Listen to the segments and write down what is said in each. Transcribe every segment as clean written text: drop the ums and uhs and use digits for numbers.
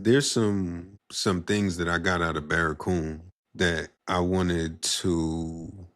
there's some things that I got out of Barracoon that I wanted to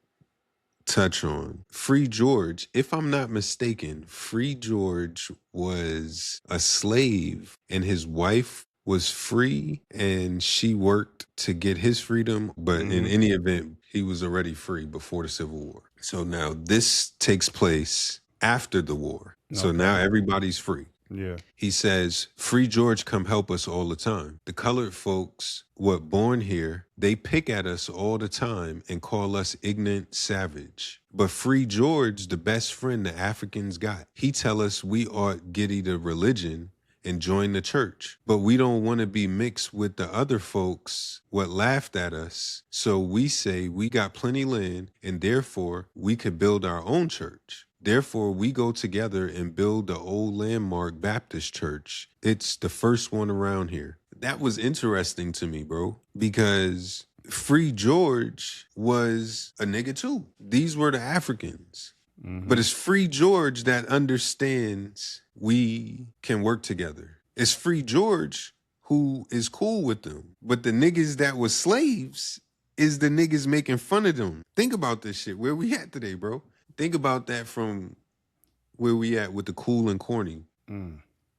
touch on. Free George, if I'm not mistaken, Free George was a slave and his wife was free and she worked to get his freedom. But in Mhm. any event, he was already free before the Civil War. So now this takes place after the war. So now Okay. everybody's free. Yeah. He says, Free George come help us all the time. The colored folks, what born here, they pick at us all the time and call us ignorant savage. But Free George, the best friend the Africans got, he tell us we ought giddy the religion and join the church. But we don't want to be mixed with the other folks what laughed at us. So we say we got plenty land and therefore we could build our own church. Therefore, we go together and build the old landmark Baptist church. It's the first one around here. That was interesting to me, bro, because Free George was a nigga too. These were the Africans. But it's Free George that understands we can work together. It's Free George who is cool with them. But the niggas that was slaves is the niggas making fun of them. Think about this shit. Where we at today, bro? Think about that from where we at with the cool and corny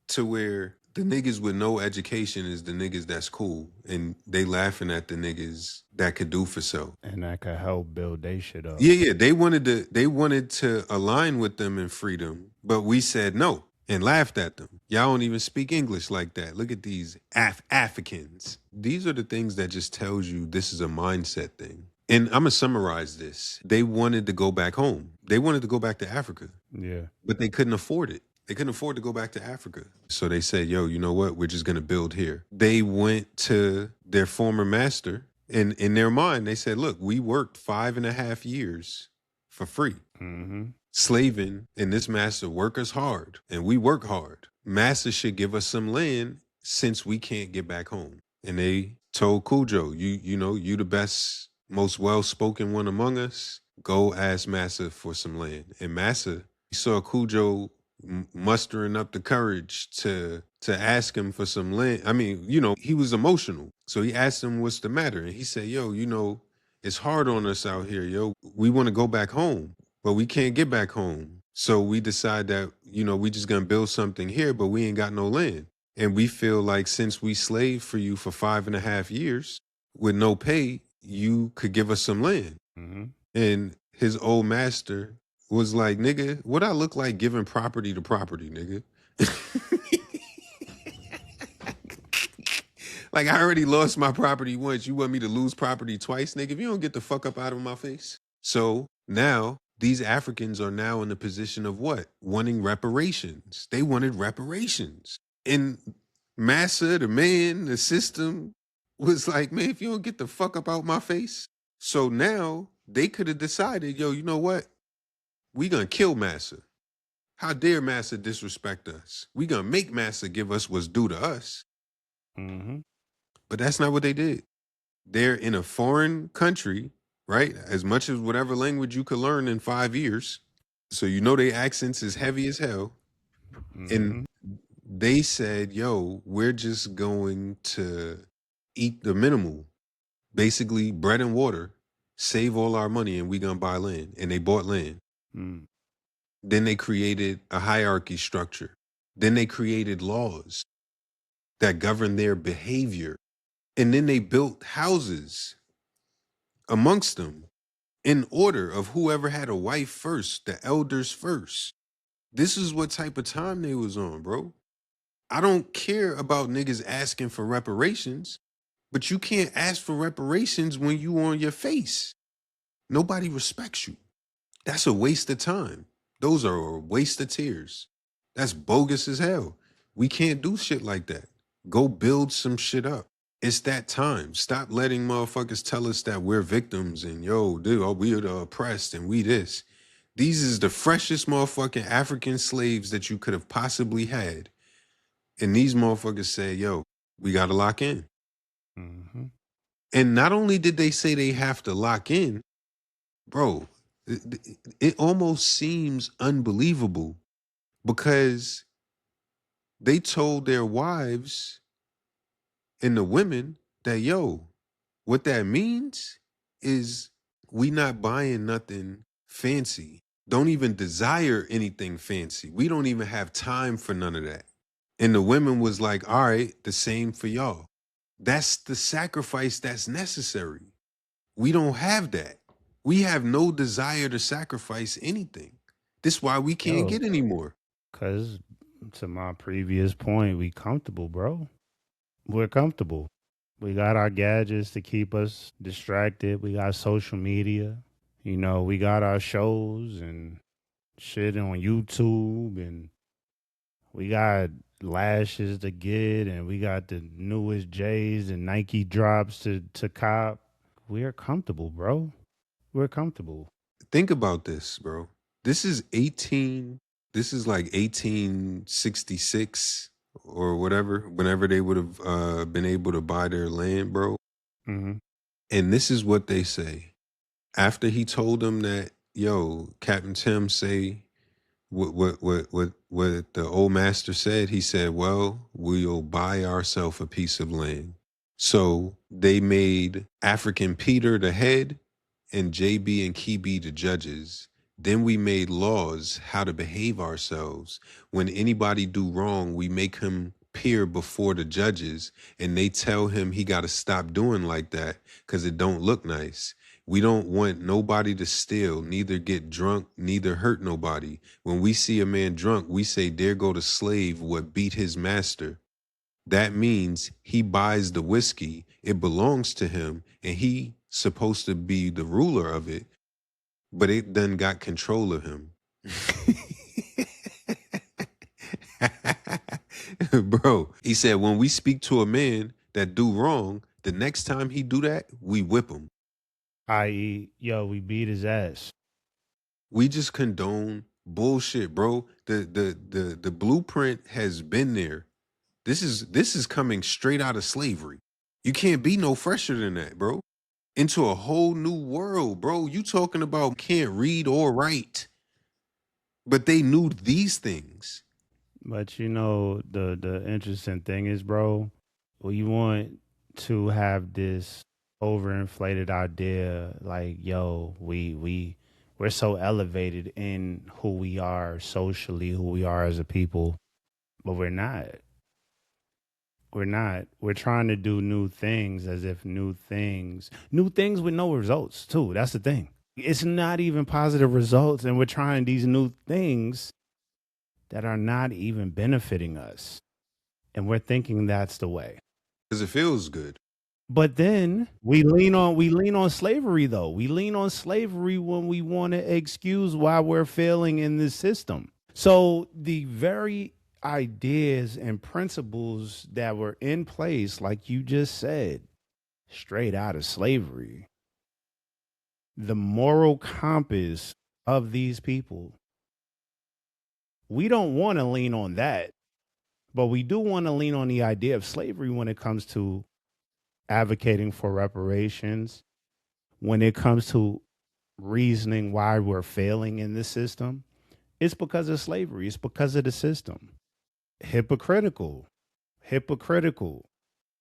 to where the niggas with no education is the niggas that's cool and they laughing at the niggas that could do for so. And that could help build they shit up. Yeah, they wanted to align with them in freedom, but we said no and laughed at them. Y'all don't even speak English like that. Look at these Africans. These are the things that just tells you this is a mindset thing. And I'm gonna summarize this. They wanted to go back home. They wanted to go back to Africa, Yeah. but they couldn't afford it. They couldn't afford to go back to Africa. So they said, yo, you know what? We're just gonna build here. They went to their former master. And in their mind, they said, look, we worked 5.5 years for free, slaving, and this master work us hard, and we work hard. Master should give us some land since we can't get back home. And they told Cujo, you know, you the best, most well-spoken one among us. Go ask Massa for some land. And Massa, he saw Cujo mustering up the courage to ask him for some land. I mean, you know, he was emotional. So he asked him what's the matter. And he said, yo, you know, it's hard on us out here, yo. We want to go back home, but we can't get back home. So we decide that, you know, we just gonna build something here, but we ain't got no land. And we feel like since we slaved for you for 5.5 years with no pay, you could give us some land. And his old master was like, nigga, what I look like giving property to property, nigga? Like, I already lost my property once. You want me to lose property twice, nigga? If you don't get the fuck up out of my face. So now these Africans are now in the position of what? Wanting reparations. They wanted reparations. And Massa, the man, the system was like, man, if you don't get the fuck up out my face. So now they could have decided, yo, you know what? We gonna kill Massa. How dare Massa disrespect us? We gonna make Massa give us what's due to us. But that's not what they did. They're in a foreign country, right? As much as whatever language you could learn in 5 years. So you know their accents is heavy as hell. And they said, yo, we're just going to eat the minimal. Basically, bread and water, save all our money, and we gonna buy land. And they bought land. Then they created a hierarchy structure. Then they created laws that govern their behavior. And then they built houses amongst them in order of whoever had a wife first, the elders first. This is what type of time they was on, bro. I don't care about niggas asking for reparations, but you can't ask for reparations when you on your face. Nobody respects you. That's a waste of time. Those are a waste of tears. That's bogus as hell. We can't do shit like that. Go build some shit up. It's that time. Stop letting motherfuckers tell us that we're victims and yo, dude, oh, we are the oppressed and we this. These is the freshest motherfucking African slaves that you could have possibly had. And these motherfuckers say, yo, we got to lock in. And not only did they say they have to lock in, bro, it almost seems unbelievable because they told their wives And the women that, yo, what that means is we not buying nothing fancy. Don't even desire anything fancy. We don't even have time for none of that. And the women was like, all right, the same for y'all. That's the sacrifice that's necessary. We don't have that. We have no desire to sacrifice anything. This is why we can't Yo, get any more. cause to my previous point, we comfortable, bro. We're comfortable. We got our gadgets to keep us distracted. We got social media. You know, we got our shows and shit on YouTube, and we got lashes to get, and we got the newest J's and Nike drops to cop. We're comfortable, bro. We're comfortable. Think about this, bro. This is like 1866 or whatever, whenever they would have been able to buy their land, bro. Mm-hmm. And this is what they say. After he told them that, yo, Captain Tim say what the old master said, he said, well, we'll buy ourselves a piece of land. So they made African Peter the head and JB and Kibi the judges. Then we made laws how to behave ourselves. When anybody do wrong, we make him appear before the judges and they tell him he got to stop doing like that because it don't look nice. We don't want nobody to steal, neither get drunk, neither hurt nobody. When we see a man drunk, we say, there go the slave what beat his master. That means he buys the whiskey, it belongs to him, and he supposed to be the ruler of it, but it done got control of him. Bro, he said when we speak to a man that do wrong, the next time he do that, we whip him. I.e., yo, we beat his ass. We just condone bullshit, bro. The blueprint has been there. This is coming straight out of slavery. You can't be no fresher than that, bro. Into a whole new world, bro. You talking about can't read or write. But they knew these things. But you know, the interesting thing is, bro, we want to have this overinflated idea like, yo, we're so elevated in who we are socially, who we are as a people, but we're not. We're not. We're trying to do new things as if new things with no results, too. That's the thing. It's not even positive results, and we're trying these new things that are not even benefiting us. And we're thinking that's the way. Because it feels good. But then we lean on slavery though. We lean on slavery when we want to excuse why we're failing in this system. So the very ideas and principles that were in place, like you just said, straight out of slavery, the moral compass of these people, we don't want to lean on that, but we do want to lean on the idea of slavery when it comes to advocating for reparations, when it comes to reasoning why we're failing in this system. It's because of slavery. It's because of the system. Hypocritical,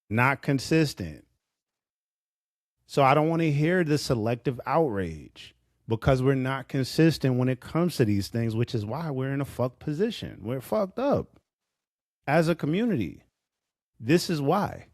not consistent. So I don't want to hear the selective outrage because we're not consistent when it comes to these things, which is why we're in a fucked position. We're fucked up as a community. This is why.